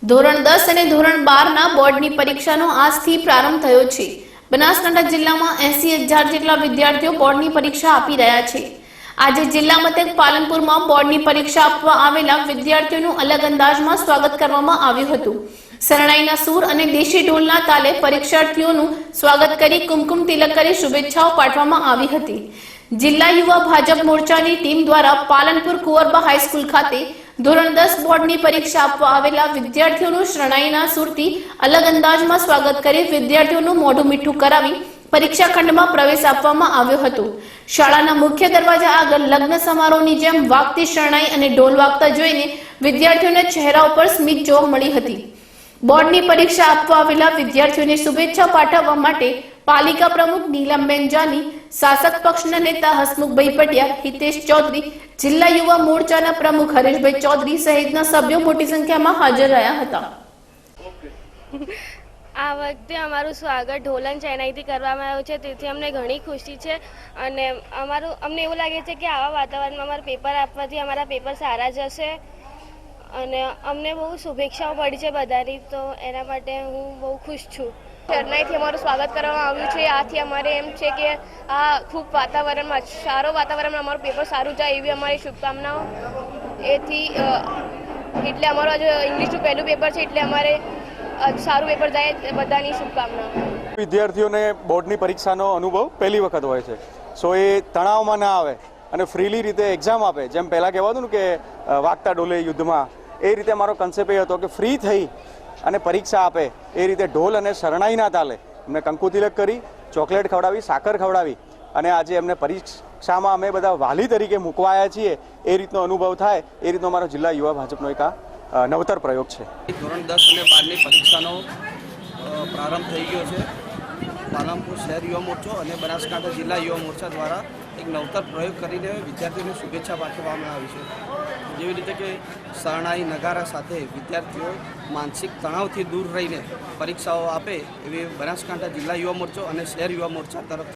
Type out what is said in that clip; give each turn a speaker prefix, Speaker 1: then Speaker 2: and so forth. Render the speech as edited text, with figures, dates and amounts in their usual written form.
Speaker 1: ધોરણ 10 અને ધોરણ 12 બોર્ડની પરીક્ષાનો આજથી પ્રારંભ થયો છે। બનાસકાંઠા જિલ્લામાં 80,000 જેટલા વિદ્યાર્થીઓ બોર્ડની પરીક્ષા આપી રહ્યા છે। આજે જિલ્લા મથક પાલનપુરમાં બોર્ડની પરીક્ષા આપવા આવેલા વિદ્યાર્થીઓનું અલગ અંદાજમાં સ્વાગત કરવામાં આવ્યું હતું। શરણાઈના સૂર અને દેશી ઢોલના તાલે પરીક્ષાર્થીઓનું સ્વાગત કરી કુમકુમ તિલક કરી શુભેચ્છાઓ પાઠવવામાં આવી હતી। જિલ્લા યુવા ભાજપ મોરચાની ટીમ દ્વારા પાલનપુર કુંવરબા હાઈસ્કૂલ ખાતે ધોરણ 10 બોર્ડની પરીક્ષા આપવા આવેલા વિદ્યાર્થીઓનું શરણાઈના સૂરથી અલગ અંદાજમાં સ્વાગત કરી વિદ્યાર્થીઓનું મોઢું મીઠું કરાવી પરીક્ષા ખંડમાં પ્રવેશ આપવામાં આવ્યો હતો। શાળાના મુખ્ય દરવાજા આગળ લગ્ન સમારોહની જેમ વાગતી શરણાઈ અને ઢોલ વાગતા જોઈને વિદ્યાર્થીઓના ચહેરા ઉપર સ્મિત જોવા મળી હતી। બોર્ડની પરીક્ષા આપવા આવેલા વિદ્યાર્થીઓને શુભેચ્છા પાઠવવા માટે પાલિકા પ્રમુખ નીલમબેન જાની, શાસક પક્ષના નેતા હસમુખભાઈ પટિયા, હિતેશ ચૌધરી, જિલ્લા યુવા મોરચાના પ્રમુખ હરેશભાઈ ચૌધરી સહિતના સભ્યો મોટી સંખ્યામાં હાજર રહ્યા હતા।
Speaker 2: આ વખતે અમારું સ્વાગત ઢોલન ચેનાઈથી કરવામાં આવ્યું છે, તેથી અમને ઘણી ખુશી છે અને અમને એવું લાગે છે કે આવા વાતાવરણમાં અમારા પેપર આપવાથી અમારા પેપર સારા જશે અને અમને બહુ શુભેચ્છાઓ મળી છે બધાની, તો એના માટે હું બહુ ખુશ છું। શરણાઈથી અમારું સ્વાગત કરવામાં આવ્યું છે। આથી અમારે એમ છે કે આ ખૂબ વાતાવરણમાં સારો વાતાવરણમાં અમારું પેપર સારું જાય એવી અમારી શુભકામનાઓ। એટલે અમારું આજે ઇંગ્લિશનું પહેલું પેપર છે, એટલે અમારે સારું પેપર જાય બધાની શુભકામના।
Speaker 3: વિદ્યાર્થીઓને બોર્ડની પરીક્ષાનો અનુભવ પહેલી વખત હોય છે, સો એ તણાવમાં ના આવે અને ફ્રીલી રીતે એક્ઝામ આપે। જેમ પહેલાં કહેવાતું ને કે વાગતા ડોલે યુદ્ધમાં, એ રીતે મારો કન્સેપ્ટ એ હતો કે ફ્રી થઈ અને પરીક્ષા આપે, એ રીતે ઢોલ અને શરણાઈના તાલે એમને કંકુ તિલક કરી, ચોકલેટ ખવડાવી, સાકર ખવડાવી અને આજે એમને પરીક્ષામાં અમે બધા વાલી તરીકે મૂકવાયા છીએ એ રીતનો અનુભવ થાય, એ રીતનો અમારો જિલ્લા યુવા ભાજપનો એક આ નવતર પ્રયોગ છે।
Speaker 4: ધોરણ 10 અને 12ની પરીક્ષાનો પ્રારંભ થઈ ગયો છે। પાલનપુર શહેર યુવા મોરચો અને બનાસકાંઠા જિલ્લા યુવા મોરચા દ્વારા એક નવતર પ્રયોગ કરીને વિદ્યાર્થીઓને શુભેચ્છા પાઠવવામાં આવી છે। જેવી રીતે કે શરણાઈ નગારા સાથે વિદ્યાર્થીઓ માનસિક તણાવથી દૂર રહીને પરીક્ષાઓ આપે, એવી બનાસકાંઠા જિલ્લા યુવા મોરચો અને શહેર યુવા મોરચા તરફથી